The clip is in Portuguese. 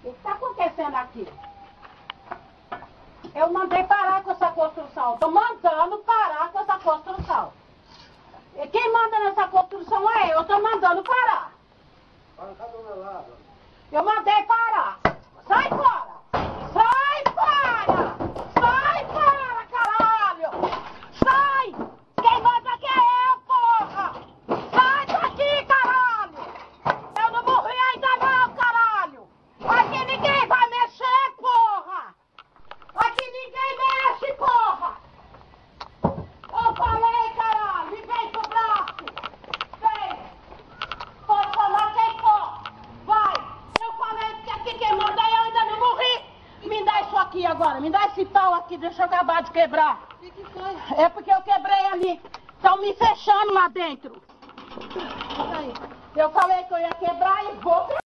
O que está acontecendo aqui? Eu mandei parar com essa construção. Estou mandando parar com essa construção. E quem manda nessa construção é eu. Estou mandando parar. Eu mandei parar. Sai fora! Sai fora! Sai fora, caralho! Sai! Quem manda aqui é eu, porra! Sai daqui, caralho! Eu não morri ainda não, caralho! Aqui ninguém vai mexer, porra! Aqui ninguém mexe, porra! Eu falei, caralho! Me vem pro braço! Vem! Pode falar quem for! Vai! Eu falei que aqui quem manda é eu, ainda não morri! Me dá isso aqui agora! Me dá esse pau aqui, deixa eu acabar de quebrar! O que foi? É porque eu quebrei ali! Estão me fechando lá dentro! Eu falei que eu ia quebrar e vou quebrar!